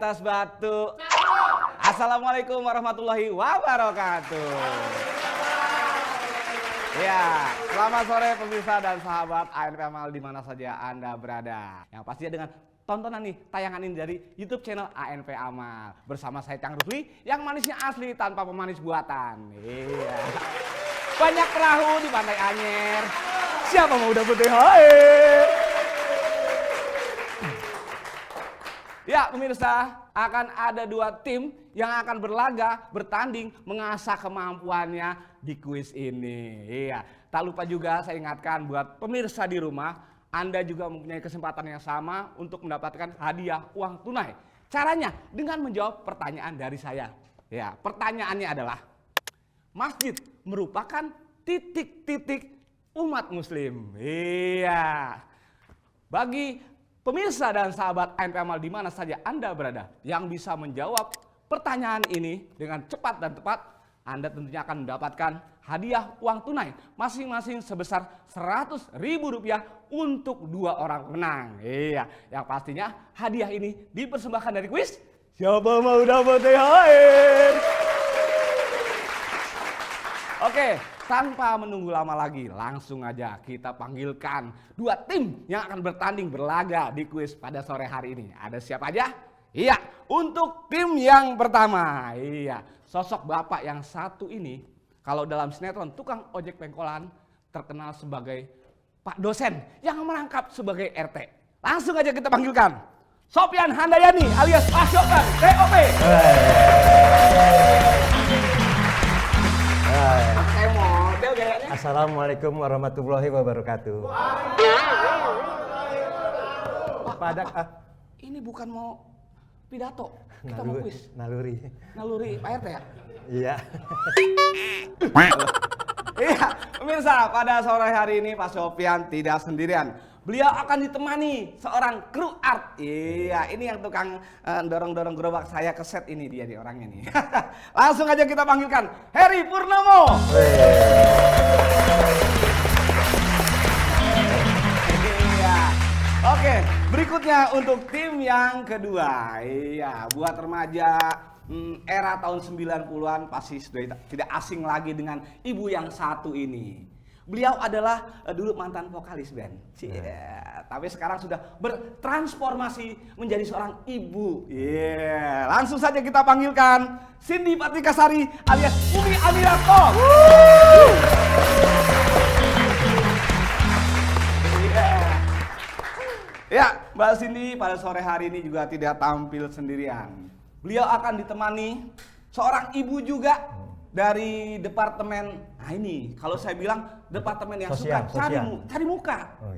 atas batu. Assalamualaikum warahmatullahi wabarakatuh. Ya, selamat sore pemirsa dan sahabat ANP Amal di mana saja Anda berada. Yang pastinya dengan tontonan nih tayangan ini dari YouTube channel ANP Amal bersama saya Cang Rusli yang manisnya asli tanpa pemanis buatan. Iya. Banyak perahu di Pantai Anyer. Siapa mau dapat THR? Ya pemirsa, akan ada dua tim yang akan berlaga, bertanding, mengasah kemampuannya di kuis ini. Iya, tak lupa juga saya ingatkan buat pemirsa di rumah, Anda juga mempunyai kesempatan yang sama untuk mendapatkan hadiah uang tunai. Caranya dengan menjawab pertanyaan dari saya. Ya, pertanyaannya adalah, masjid merupakan titik-titik umat muslim. Iya. Bagi pemirsa dan sahabat ANP Amal di mana saja Anda berada yang bisa menjawab pertanyaan ini dengan cepat dan tepat, Anda tentunya akan mendapatkan hadiah uang tunai masing-masing sebesar Rp100.000 untuk 2 orang pemenang. Iya, yang pastinya hadiah ini dipersembahkan dari kuis Siapa Mau Dapat THR. Oke, tanpa menunggu lama lagi, langsung aja kita panggilkan dua tim yang akan bertanding berlaga di kuis pada sore hari ini. Ada siapa aja? Iya, untuk tim yang pertama. Iya, sosok bapak yang satu ini, kalau dalam sinetron tukang ojek pengkolan terkenal sebagai Pak Dosen yang merangkap sebagai RT. Langsung aja kita panggilkan Sopyan Handayani alias Pak Sopyan TOP. Assalamualaikum warahmatullahi wabarakatuh. Ini bukan mau pidato, kita mau kuis. Naluri Pak RT ya? Iya. Iya, pemirsa, pada sore hari ini Pak Sopyan tidak sendirian. Beliau akan ditemani seorang kru art. Iya, ini yang tukang dorong-dorong gerobak saya ke set ini dia nih orangnya nih. Langsung aja kita panggilkan Heri Purnomo. Iya. Oke, berikutnya untuk tim yang kedua. Iya, buat remaja era tahun 90-an pasti sudah tidak asing lagi dengan ibu yang satu ini. Beliau adalah dulu mantan vokalis band. Tapi sekarang sudah bertransformasi menjadi seorang ibu. Langsung saja kita panggilkan Cindy Patikasari alias Umi Amirato. Ya, Mbak Cindy pada sore hari ini juga tidak tampil sendirian. Beliau akan ditemani seorang ibu juga dari departemen, nah ini kalau saya bilang departemen yang Sosial. cari muka. Oh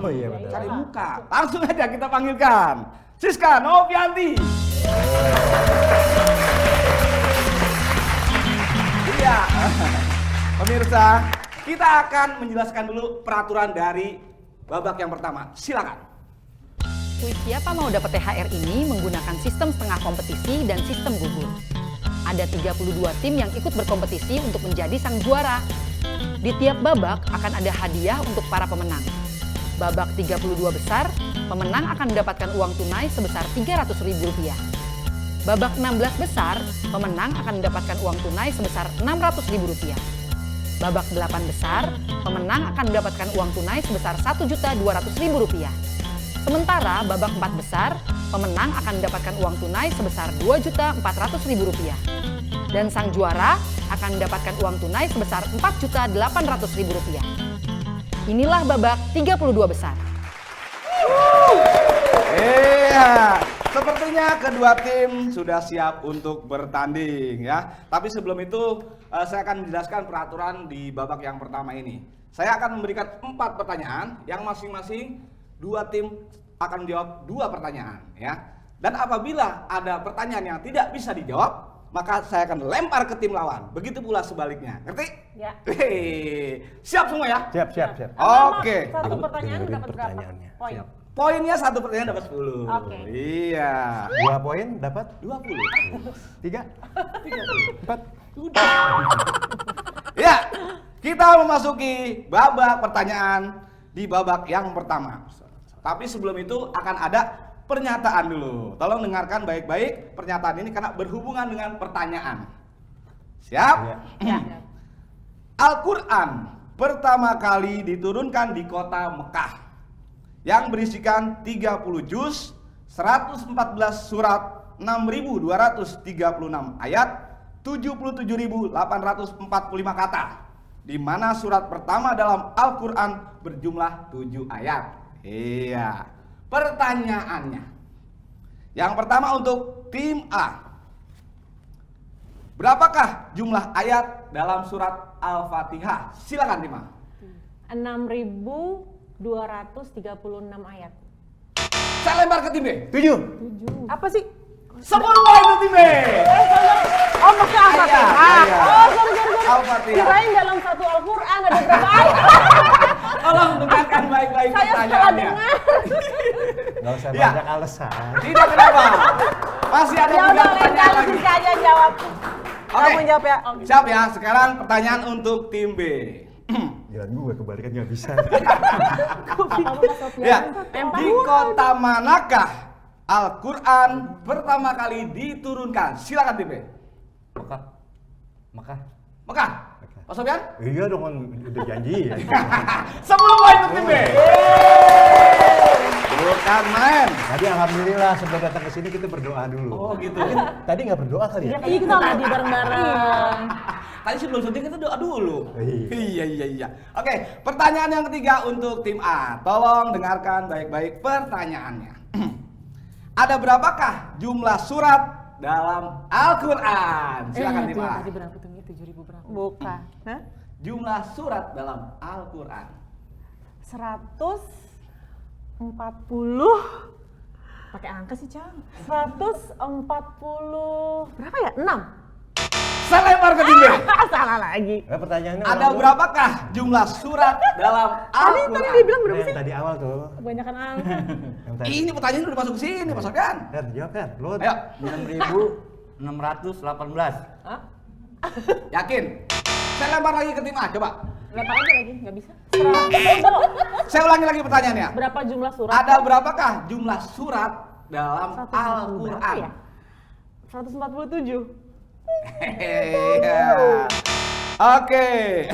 iya benar. Cari muka. Langsung aja kita panggilkan Siska Novianti. Iya. Pemirsa, kita akan menjelaskan dulu peraturan dari babak yang pertama. Silakan. Kuis Siapa Mau Dapat THR ini menggunakan sistem setengah kompetisi dan sistem gugur. Ada 32 tim yang ikut berkompetisi untuk menjadi sang juara. Di tiap babak akan ada hadiah untuk para pemenang. Babak 32 besar, pemenang akan mendapatkan uang tunai sebesar Rp300.000. Babak 16 besar, pemenang akan mendapatkan uang tunai sebesar Rp600.000. Babak 8 besar, pemenang akan mendapatkan uang tunai sebesar Rp1.200.000. Sementara babak 4 besar, pemenang akan mendapatkan uang tunai sebesar Rp2.400.000. Dan sang juara akan mendapatkan uang tunai sebesar Rp4.800.000. Inilah babak 32 besar. Iya, sepertinya kedua tim sudah siap untuk bertanding ya. Tapi sebelum itu saya akan menjelaskan peraturan di babak yang pertama ini. Saya akan memberikan 4 pertanyaan yang masing-masing dua tim akan menjawab 2 pertanyaan ya. Dan apabila ada pertanyaan yang tidak bisa dijawab, maka saya akan lempar ke tim lawan. Begitu pula sebaliknya. Ngerti? Ya. Siap semua ya? Siap. Oke. Satu pertanyaan Dengerin dapat berapa pertanyaannya. poin? Siap. Poinnya 1 pertanyaan dapat 10. Oke. Iya. 2 poin dapat 20. 3, 30. 4. Udah. Ya, kita memasuki babak pertanyaan di babak yang pertama. Tapi sebelum itu akan ada pernyataan dulu. Tolong dengarkan baik-baik pernyataan ini karena berhubungan dengan pertanyaan. Siap? Iya. Al-Quran pertama kali diturunkan di kota Mekah yang berisikan 30 juz, 114 surat, 6.236 ayat, 77.845 kata, di mana surat pertama dalam Al-Quran berjumlah 7 ayat. Iya. Pertanyaannya, yang pertama untuk tim A, berapakah jumlah ayat dalam surat Al-Fatihah? Silakan tim A. 6.236 ayat. Saya lempar ke tim B. 7. Apa sih? 10 poin untuk tim B. Oh, maksudnya Al-Fatihah. Iya. Oh, sorry. Al-Fatihah. Kirain dalam satu Al-Quran ada berapa ayat? Tolong dengarkan baik-baik Saya salah pertanyaannya. dengar. Nggak usah Iya. banyak alasan. Tidak kenapa. Masih ada Ya 3 udah, pertanyaan Lenta, lagi. Siska aja jawab. Oke. Kamu jawab ya. Siap ya. Sekarang pertanyaan untuk tim B. Jalan gue kebalikan nggak bisa. Ya. Di kota manakah Al-Quran pertama kali diturunkan? Silakan tim B. Mekah. Mekah. Mekah. Pak Sofyan? Iya dong, kan udah janji ya. 10 poin untuk tim B. Bukan main. Tadi alhamdulillah sebelum datang ke sini kita berdoa dulu. Oh gitu. Tadi nggak berdoa kali ya? Iya, kita lagi bareng-bareng. Tadi sebelum syuting kita doa dulu. Iya. Iya. Oke, pertanyaan yang ketiga untuk tim A. Tolong dengarkan baik-baik pertanyaannya. Ada berapakah jumlah surat dalam Al-Quran? Silakan tim A. Tadi berapa tuh? 7.000 berapa? Bukan. Hah? Jumlah surat dalam Al-Quran. 140. Pakai angka sih, Cang. 140. Berapa ya? 6. Saya lempar ke tim B. Salah lagi. Pertanyaannya Ada berapakah jumlah surat dalam Al-Quran? Tadi dia bilang berapa Yang sih? tadi awal tuh. Kebanyakan angka. Yang tadi. Ini pertanyaan udah masuk ke sini, Pak Sofyan. Fer, jawab Fer. Lu Ayo, 6.618. Hah? yakin? Saya lempar lagi ke tim A, coba. Lempar aja lagi, nggak bisa. Saya ulangi lagi pertanyaannya. Berapa jumlah surat? Ada berapakah jumlah surat dalam 140 Al-Quran? berapa ya? 147. Hehehe. Oke.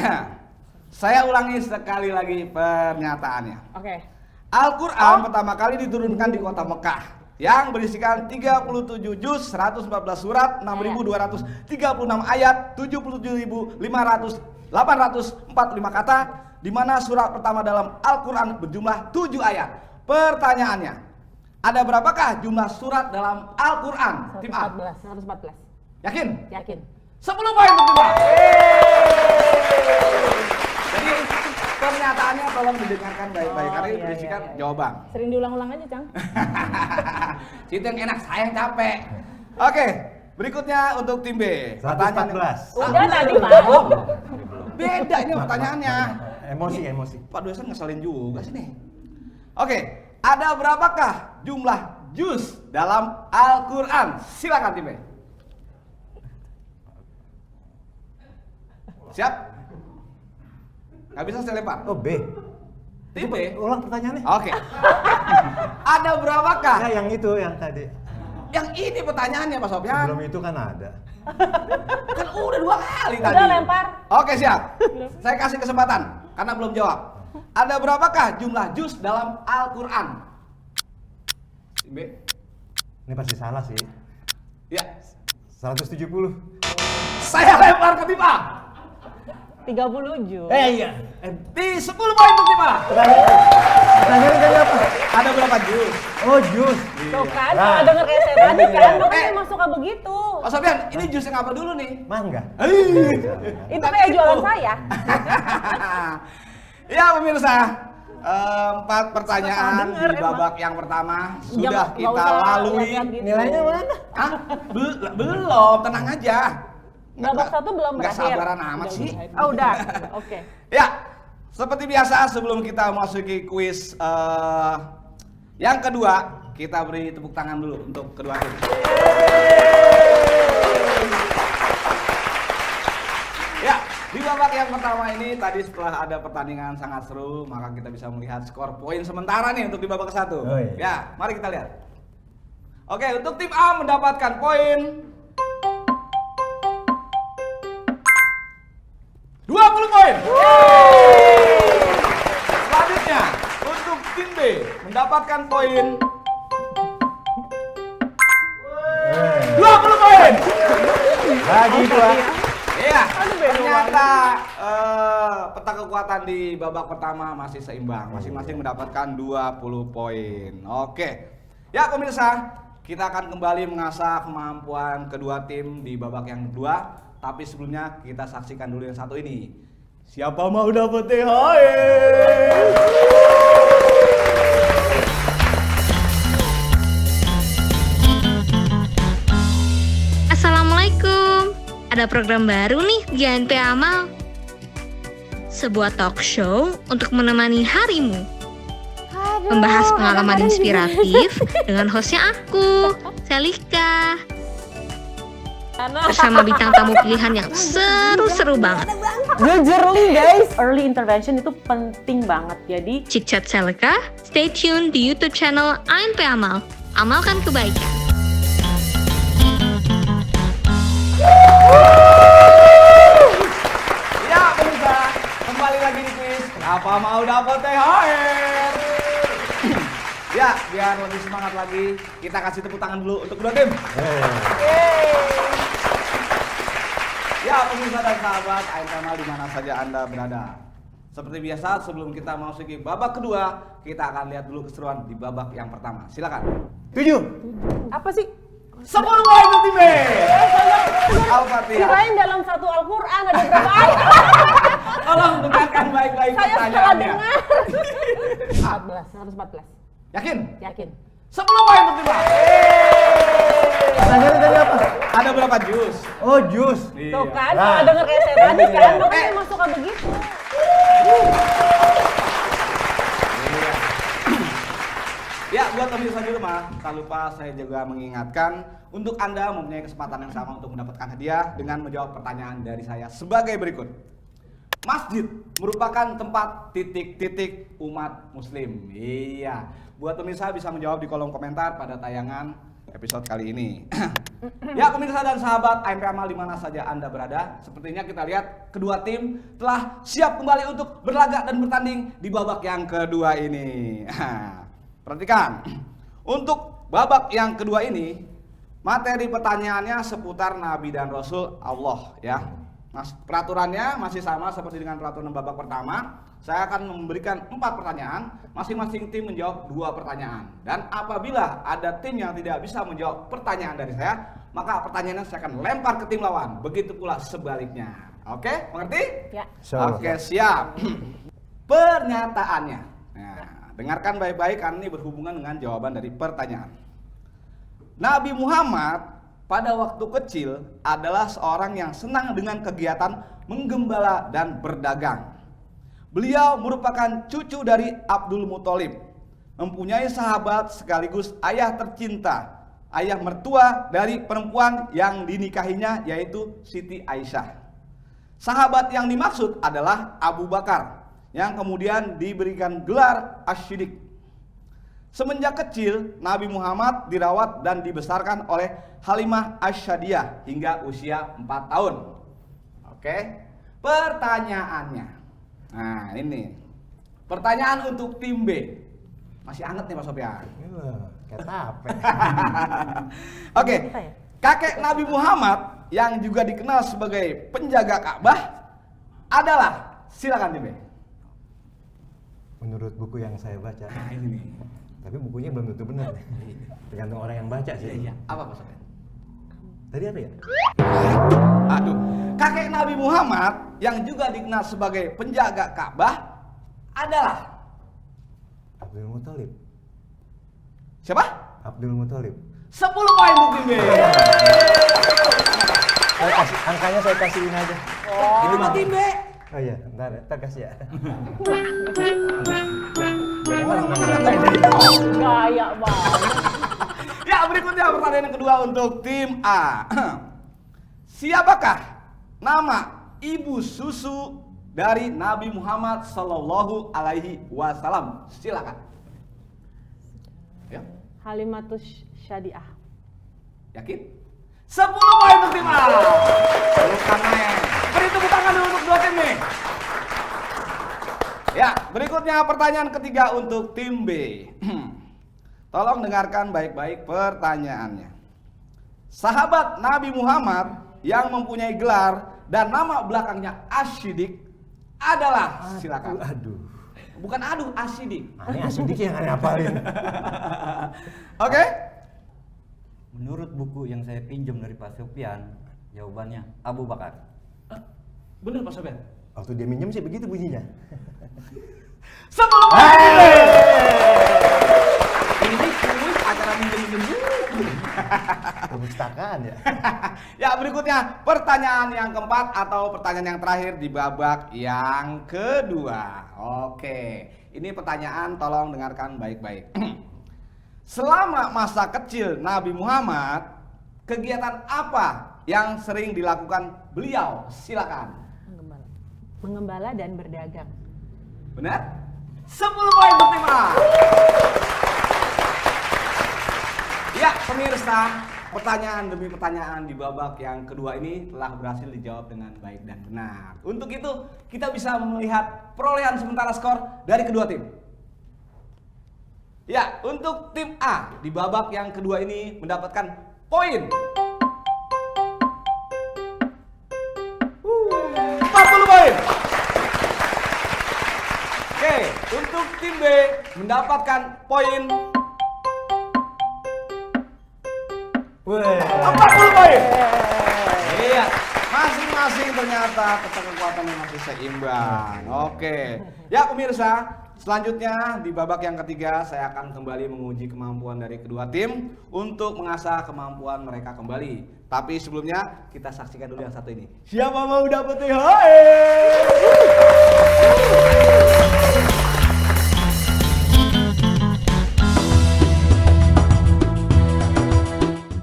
Saya ulangi sekali lagi pernyataannya. Oke. Al-Quran pertama kali diturunkan di kota Mekah yang berisikan 37 juz, 114 surat, 6.236 ayat, 77.845 kata, di mana surat pertama dalam Al-Quran berjumlah 7 ayat. Pertanyaannya, ada berapakah jumlah surat dalam Al-Quran? Tim A. 114. Yakin? Yakin. 10 poin untuk tim A. Jadi pernyataannya tolong didengarkan baik-baik karena ini berisikan jawaban. Sering diulang-ulang aja, Cang. Situ yang enak, saya yang capek. Oke, berikutnya untuk tim B. 114. Udah tadi, Pak. Beda ini pertanyaannya. Emosi. Pak dosen ngeselin juga sih nih. Oke, ada berapakah jumlah juz dalam Al-Quran? Silakan tim B. Siap? Gak bisa saya lempar. Oh B. Tim B. Ulang pertanyaannya. Oke. Ada berapakah? Ya yang itu yang tadi. Yang ini pertanyaannya Pak Sofyan. Sebelum itu kan ada. Kan udah 2 kali tadi. Udah lempar. Oke siap. Saya kasih kesempatan karena belum jawab. Ada berapakah jumlah juz dalam Al-Quran? Tim B. Ini pasti salah sih. Ya. 170. Saya lempar ke tim A. 37. Iya. Di 10 poin untuk tim A. Pertanyaannya tadi apa? Ada berapa juz? Oh jus. Tuh kan, Nah. kalau denger kayak saya tadi kan, makanya Eh. emang suka begitu. Pak Sofyan, ini juz yang apa dulu nih? Mangga. Itu kayak jualan saya. Ya pemirsa, 4 pertanyaan denger, di babak yang pertama sudah Nggak kita usah lalui. lihat-lihat gitu. Nilainya mana? Hah? Belum, tenang aja. Babak 1 belum Nggak berakhir. sabaran amat sih. Oh, udah. Oke. Ya, seperti biasa sebelum kita masuki kuis yang kedua, kita beri tepuk tangan dulu untuk kedua tim. Ya, di babak yang pertama ini tadi setelah ada pertandingan sangat seru, maka kita bisa melihat skor poin sementara nih untuk di babak ke-1. Oh, iya. Ya, mari kita lihat. Oke, untuk tim A mendapatkan poin 20 poin. Selanjutnya, untuk tim B mendapatkan poin 20 poin. Lagi gua. Iya, ternyata peta kekuatan di babak pertama masih seimbang. Masing-masing mendapatkan 20 poin. Oke. Ya pemirsa, kita akan kembali mengasah kemampuan kedua tim di babak yang kedua. Tapi sebelumnya kita saksikan dulu yang satu ini. Siapa mau dapat THR? Assalamualaikum. Ada program baru nih di ANP Amal. Sebuah talk show untuk menemani harimu. Membahas pengalaman inspiratif dengan hostnya aku, Selika. Bersama bintang tamu pilihan yang seru-seru banget. Jujur nih guys, early intervention itu penting banget. Jadi Chit-chat Selika, stay tune di YouTube channel ANP Amal. Amalkan kebaikan. Ya pemirsa, kembali lagi di kuis. Kenapa mau dapat THR? Ya, biar lebih semangat lagi, kita kasih tepuk tangan dulu untuk kedua tim. Ya pemirsa dan sahabat ANP Amal di mana saja Anda berada. Seperti biasa, sebelum kita memasuki babak kedua, kita akan lihat dulu keseruan di babak yang pertama. Silakan. 7. apa sih? 10 poin untuk tim B. Al-Fatihah. Kirain dalam satu Al-Quran ada berapa ayat? Tolong dengarkan baik-baik Saya salah pertanyaannya. dengar. 114. Yakin? Yakin. 10 poin untuk tim A. Pertanyaannya tadi apa? Ada berapa jus? Oh, jus. Tuh kan, Nah. kalau denger kayak saya tadi Iya. kan, makanya emang suka begitu. Ya, buat pemirsa di rumah, tak lupa saya juga mengingatkan untuk Anda mempunyai kesempatan yang sama untuk mendapatkan hadiah dengan menjawab pertanyaan dari saya sebagai berikut. Masjid merupakan tempat titik-titik umat muslim. Iya, buat pemirsa bisa menjawab di kolom komentar pada tayangan episode kali ini. Ya pemirsa dan sahabat ANP Amal di mana saja Anda berada, sepertinya kita lihat kedua tim telah siap kembali untuk berlaga dan bertanding di babak yang kedua ini. Perhatikan, untuk babak yang kedua ini materi pertanyaannya seputar Nabi dan Rasul Allah ya. Mas, peraturannya masih sama seperti dengan peraturan babak pertama. Saya akan memberikan 4 pertanyaan, masing-masing tim menjawab 2 pertanyaan. Dan apabila ada tim yang tidak bisa menjawab pertanyaan dari saya, maka pertanyaannya saya akan lempar ke tim lawan. Begitu pula sebaliknya. Oke, mengerti? Ya. Oke, siap. Pernyataannya. Nah, dengarkan baik-baik karena ini berhubungan dengan jawaban dari pertanyaan. Nabi Muhammad pada waktu kecil adalah seorang yang senang dengan kegiatan menggembala dan berdagang. Beliau merupakan cucu dari Abdul Muthalib, mempunyai sahabat sekaligus ayah tercinta, ayah mertua dari perempuan yang dinikahinya yaitu Siti Aisyah. Sahabat yang dimaksud adalah Abu Bakar, yang kemudian diberikan gelar Asy-Syiddiq. Semenjak kecil, Nabi Muhammad dirawat dan dibesarkan oleh Halimah Asy-Syadiah hingga usia 4 tahun. Oke, pertanyaannya. Nah ini, pertanyaan untuk tim B. Masih anget nih Pak Sofyan. Kayak tape. Oke, Kita ya? kakek Nabi Muhammad yang juga dikenal sebagai penjaga Ka'bah adalah, silakan tim B. Menurut buku yang saya baca, Nah ini nih. tapi bukunya belum tentu benar. Tergantung orang yang baca sih. Iya, apa Pak Sofyan? Tadi apa ya? Aduh, kakek Nabi Muhammad yang juga dikenal sebagai penjaga Ka'bah adalah Abdul Muthalib. siapa? Abdul Muthalib. 10 poin untuk tim B. Saya kasih, angkanya saya kasihin aja. Itu mah tim B. Oh iya, ntar kasih ya. Gaya banget. Ya, berikutnya pertanyaan yang kedua untuk tim A. Siapakah nama ibu susu dari Nabi Muhammad Sallallahu Alaihi Wasallam? Silakan. Ya. Halimatus Syadiah. Yakin? 10 poin untuk tim A. Bukan main. Beri tepuk tangan dulu untuk dua tim nih. Ya, berikutnya pertanyaan ketiga untuk tim B. Tolong dengarkan baik-baik pertanyaannya. Sahabat Nabi Muhammad yang mempunyai gelar dan nama belakangnya Asyidik adalah, silakan. Aduh. Bukan aduh, Asyidik. Ini Asyidik yang aneh apalin. Oke? Menurut buku yang saya pinjam dari Pak Sofyan, jawabannya Abu Bakar. Bener Pak Soben? Waktu dia minjem sih begitu bunyinya. 10 poin. Ini kuis acara minjem-minjem buku. Perpustakaan ya. Ya, berikutnya pertanyaan yang keempat atau pertanyaan yang terakhir di babak yang kedua. Oke, ini pertanyaan tolong dengarkan baik-baik. Selama masa kecil Nabi Muhammad, kegiatan apa yang sering dilakukan beliau? Silakan. Mengembala dan berdagang. Benar? 10 poin untuk tim A. Ya, pemirsa, pertanyaan demi pertanyaan di babak yang kedua ini telah berhasil dijawab dengan baik dan benar. Untuk itu, kita bisa melihat perolehan sementara skor dari kedua tim. Ya, untuk tim A di babak yang kedua ini mendapatkan poin 40 poin. Oke, untuk tim B mendapatkan poin 40 poin. Iya, masing-masing ternyata kekuatannya masih seimbang. Oke. Ya pemirsa, selanjutnya di babak yang ketiga saya akan kembali menguji kemampuan dari kedua tim untuk mengasah kemampuan mereka kembali. Tapi sebelumnya kita saksikan dulu yang satu ini. Siapa mau dapet THR?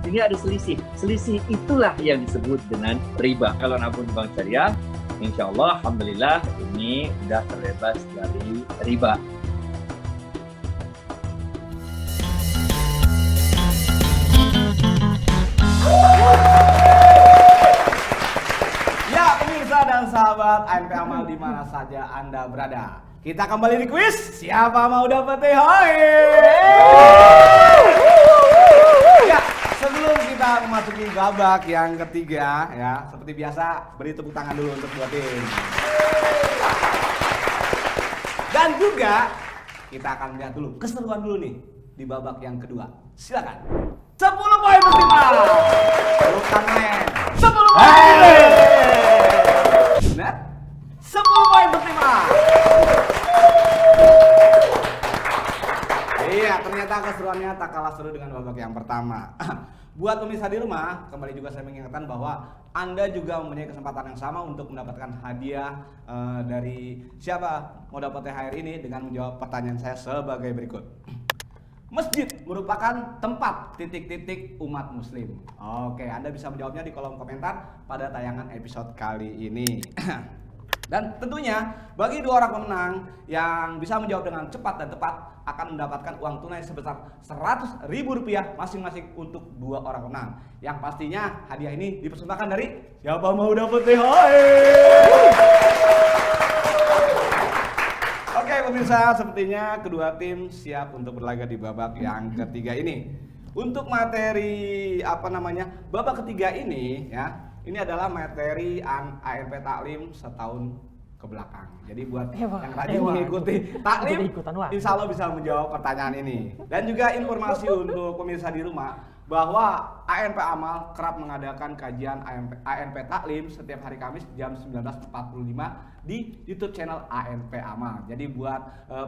Ini ada selisih. Selisih itulah yang disebut dengan riba. Kalau nabung bank syariah, insya Allah, alhamdulillah ini sudah terbebas dari riba. Ya pemirsa dan sahabat ANP Amal di mana saja Anda berada. Kita kembali di kuis. Siapa mau dapat THR? Ya, sebelum kita memasuki babak yang ketiga, ya seperti biasa beri tepuk tangan dulu untuk dua tim. Dan juga kita akan lihat dulu keseruan dulu nih di babak yang kedua. Silakan. 10 poin untuk tim A. Bukan main. 10 poin. Benar? 10 poin untuk tim A. Iya, ternyata keseruannya tak kalah seru dengan babak yang pertama. Buat pemirsa di rumah, kembali juga saya mengingatkan bahwa Anda juga mempunyai kesempatan yang sama untuk mendapatkan hadiah dari siapa mau dapat THR ini dengan menjawab pertanyaan saya sebagai berikut. Masjid merupakan tempat titik-titik umat muslim. Oke, Anda bisa menjawabnya di kolom komentar pada tayangan episode kali ini. Dan tentunya bagi dua orang pemenang yang bisa menjawab dengan cepat dan tepat akan mendapatkan uang tunai sebesar Rp100.000 masing-masing untuk dua orang pemenang. Yang pastinya hadiah ini dipersembahkan dari siapa mau dapat THR. Oke pemirsa, sepertinya kedua tim siap untuk berlaga di babak yang ketiga ini. Untuk materi babak ketiga ini ya. Ini adalah materi ANP Taklim setahun ke belakang. Jadi buat yang rajin mengikuti taklim, insya Allah bisa menjawab pertanyaan ini. Dan juga informasi untuk pemirsa di rumah bahwa ANP Amal kerap mengadakan kajian ANP Taklim setiap hari Kamis jam 19.45 di YouTube channel ANP Amal. Jadi buat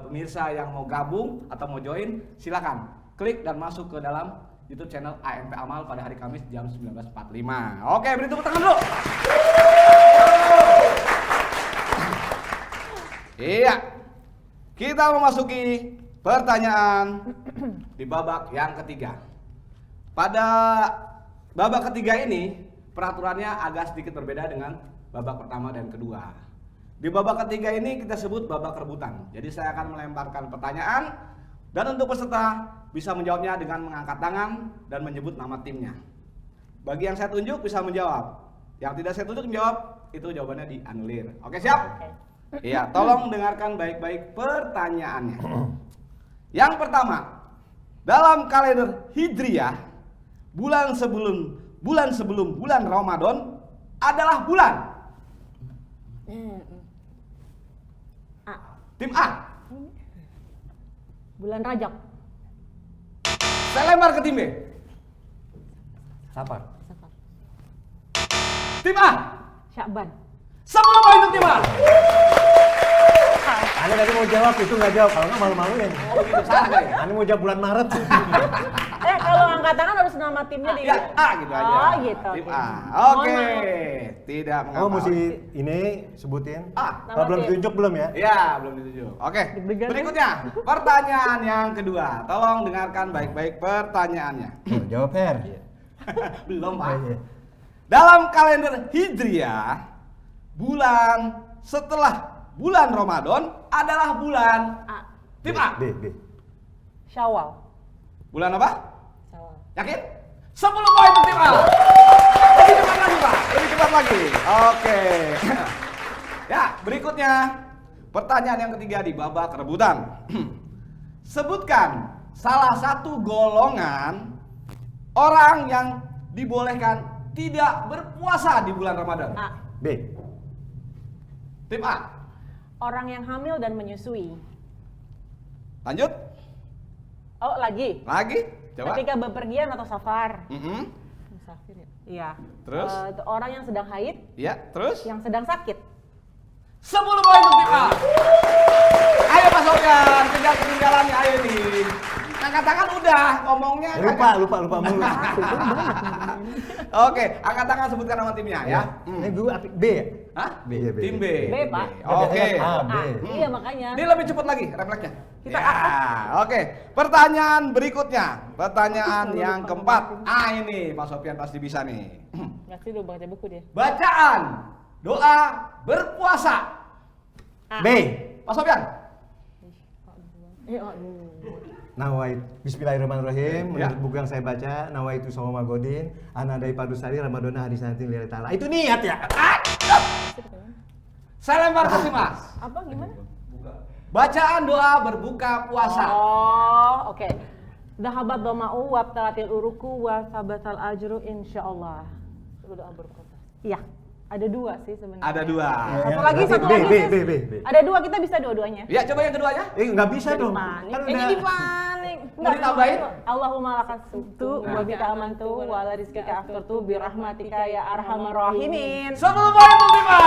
pemirsa yang mau gabung atau mau join, silakan klik dan masuk ke dalam YouTube channel ANP Amal pada hari Kamis jam 19.45. Oke, beri tepuk tangan dulu. Iya. Kita memasuki pertanyaan di babak yang ketiga. Pada babak ketiga ini, peraturannya agak sedikit berbeda dengan babak pertama dan kedua. Di babak ketiga ini kita sebut babak rebutan. Jadi saya akan melemparkan pertanyaan dan untuk peserta bisa menjawabnya dengan mengangkat tangan dan menyebut nama timnya. Bagi yang saya tunjuk bisa menjawab. Yang tidak saya tunjuk menjawab, itu jawabannya dianulir. Oke, siap? Iya, tolong dengarkan baik-baik pertanyaannya. Yang pertama, dalam kalender Hijriah, bulan sebelum bulan Ramadan adalah bulan A. tim A. Bulan Rajab. Saya lempar ke tim B. Safar. Tim A. Syakban. 10 poin untuk tim A. Anda tadi mau jawab, itu nggak jawab. Kalau nggak malu-maluin. Oh begitu, salah kali. Anda mau jawab bulan Maret. Kalau angkat tangan harus nama timnya di. Ya, A gitu aja. Oh gitu. Tim oke. A. Mohon Oke. maaf. Tidak mengapa. Oh, mesti ini sebutin. A. Kalau belum tim. ditunjuk belum ya? Ya, belum ditunjuk. Oke. Deg-degan, Berikutnya, pertanyaan yang kedua. Tolong dengarkan baik-baik pertanyaannya. Jawab Her. Belum, Pak. Oh, iya. Dalam kalender Hijriah, bulan setelah bulan Ramadan adalah bulan A. tim A. B. Syawal. Bulan apa? Syawal. Yakin? 10 poin untuk tim A. Lebih cepat lagi, Pak. Lebih cepat lagi. Oke. Ya, berikutnya pertanyaan yang ketiga di babak rebutan. Sebutkan salah satu golongan orang yang dibolehkan tidak berpuasa di bulan Ramadan. A. B. Tim A. Orang yang hamil dan menyusui. Lanjut. Oh lagi. Lagi. Coba. Ketika bepergian atau safar. Mm-mm. Iya. Terus? Orang yang sedang haid, Ya, terus? yang sedang sakit. 10 poin untuk tim A. Ayo Pak Sofyan, kejar ketinggalannya, ayo nih. Angkat tangan udah, ngomongnya Lupa mulu. Oke, angkat tangan sebutkan nama timnya ya. Ini dulu B ya? Hah? B, ya, B. Tim B. B, Pak. Oke. A, B. Iya makanya. Ini lebih cepat lagi refleksnya. Kita Ya, oke. Pertanyaan berikutnya. Pertanyaan yang keempat. Ini Pak Sofyan pasti bisa nih. Nggak sih udah baca buku dia. Bacaan doa berpuasa. A. B. Pak Sofyan. Aduh. Nawait. Bismillahirrahmanirrahim. Ya. Menurut buku yang saya baca, Nawaitu Sawma Godin, Anadai Padusari Ramadana Hadis Nanti Lillahi Ta'ala. Itu niat ya? Saya lempar ke Mas. Apa gimana? Bacaan doa berbuka puasa. Oh, oke. Dahabat doma'u wa talatil uruku wa sabatal ajru insyaallah. Doa berkata. Iya. Ada dua sih sebenarnya. Ada dua. Satu lagi, Berarti satu B, lagi. B. Ada dua, kita bisa dua-duanya. Ya, coba yang keduanya. Nggak bisa Jadi dong. panik. Kan Jadi panik. Mau ditambahin? Allahumma lakas suktu wa bika amantu wa la rizqika aftartu bi rahmatika ya arhamar rahimin. 10 poin untuk tim A.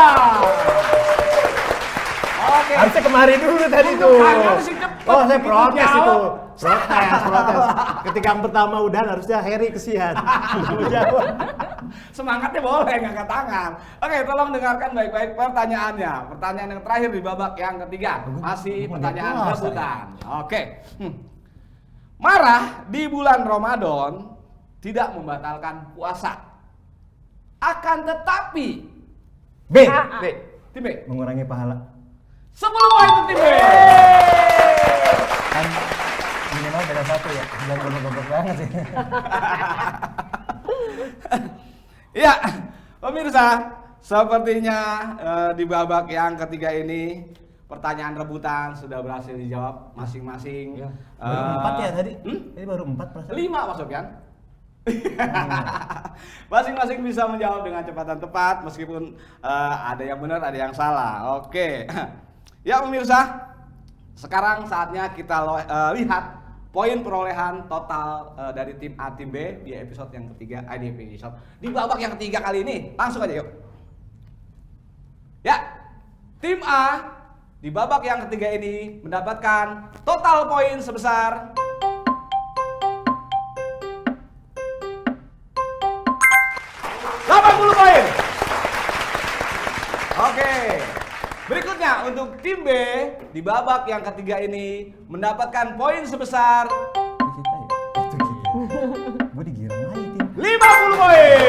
Oke. Harusnya kemarin dulu tadi tuh. Harus cepet. Oh, saya protes Jawab. itu. Protes. Ketika yang pertama udah harusnya Harry kesian. Mau jawab. Semangatnya boleh, ngangkat tangan. Oke, tolong dengarkan baik-baik pertanyaannya. Pertanyaan yang terakhir di babak yang ketiga. Masih pertanyaan rebutan. Oke. Marah di bulan Ramadan tidak membatalkan puasa. Akan tetapi B. B. Tim B. Mengurangi pahala. 10 poin untuk tim B. Kan minimal beda satu ya. Jangan goblok-goblok banget sih. Ya, pemirsa, sepertinya di babak yang ketiga ini pertanyaan rebutan sudah berhasil dijawab masing-masing. Baru 4 ya tadi? Hmm? Ini baru 4 perasaan. 5 Pak Sofyan. Masing-masing bisa menjawab dengan cepat dan tepat meskipun ada yang benar, ada yang salah. Oke. Ya pemirsa, sekarang saatnya kita lihat poin perolehan total dari tim A tim B di episode yang ketiga, di babak yang ketiga kali ini. Langsung aja yuk. Ya, tim A di babak yang ketiga ini mendapatkan total poin sebesar 80 poin. Oke. Berikutnya untuk tim B di babak yang ketiga ini mendapatkan poin sebesar Itu kita ya? Itu kita. Gue digirang lagi tim. 50 poin.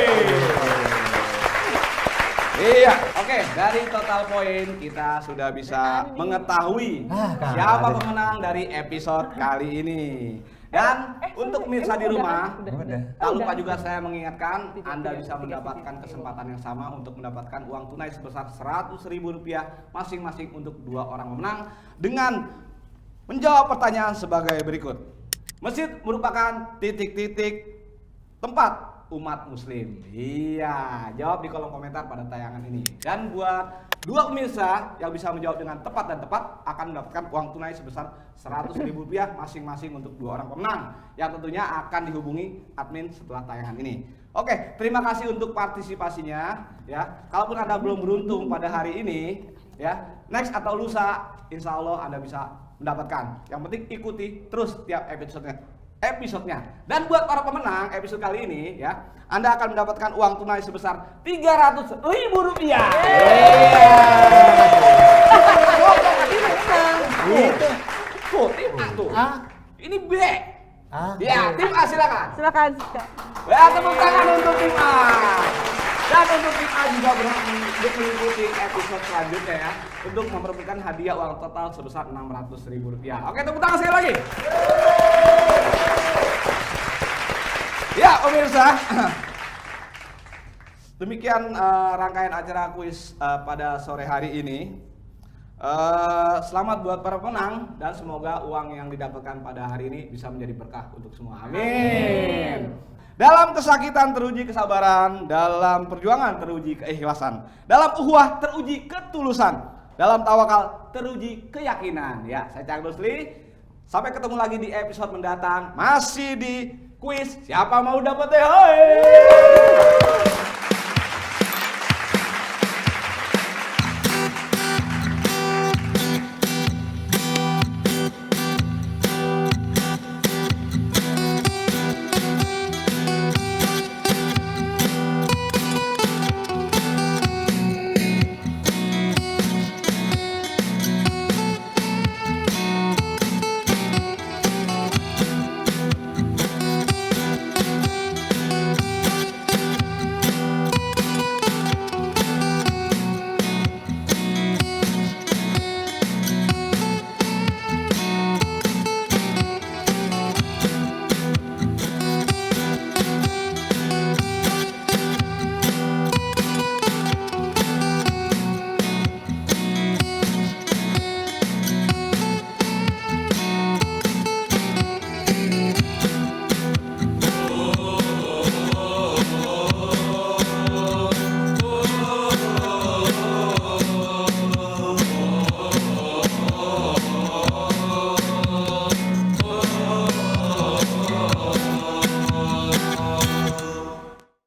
Iya, oke. Dari total poin kita sudah bisa mengetahui siapa pemenang dari episode kali ini. Dan untuk pemirsa di rumah, Udah. tak lupa juga saya mengingatkan Anda bisa mendapatkan kesempatan yang sama untuk mendapatkan uang tunai sebesar Rp100.000 masing-masing untuk 2 orang pemenang dengan menjawab pertanyaan sebagai berikut. Masjid merupakan titik-titik tempat umat muslim. Iya, jawab di kolom komentar pada tayangan ini. Dan buat 2 pemirsa yang bisa menjawab dengan tepat dan tepat akan mendapatkan uang tunai sebesar Rp100.000 masing-masing untuk 2 orang pemenang yang tentunya akan dihubungi admin setelah tayangan ini. Oke, terima kasih untuk partisipasinya ya. Kalaupun Anda belum beruntung pada hari ini ya, next atau lusa insya Allah Anda bisa mendapatkan. Yang penting ikuti terus tiap episodenya. Dan buat para pemenang episode kali ini ya, Anda akan mendapatkan uang tunai sebesar Rp300.000. Tuh, tim A tuh. Ini B. Ya, tim A silakan. Silakan. Ya, tepuk tangan untuk tim A. Dan untuk tim A juga berhak untuk mengikuti episode selanjutnya ya, untuk memperebutkan hadiah uang total sebesar Rp600.000. Oke, tepuk tangan sekali lagi. Ya, pemirsa. Demikian rangkaian acara kuis pada sore hari ini. Selamat buat para pemenang dan semoga uang yang didapatkan pada hari ini bisa menjadi berkah untuk semua. Amin. Dalam kesakitan teruji kesabaran, dalam perjuangan teruji keikhlasan, dalam ukhuwah teruji ketulusan, dalam tawakal teruji keyakinan. Ya, saya Cang Rusli. Sampai ketemu lagi di episode mendatang, masih di kuis Siapa Mau Dapat THR.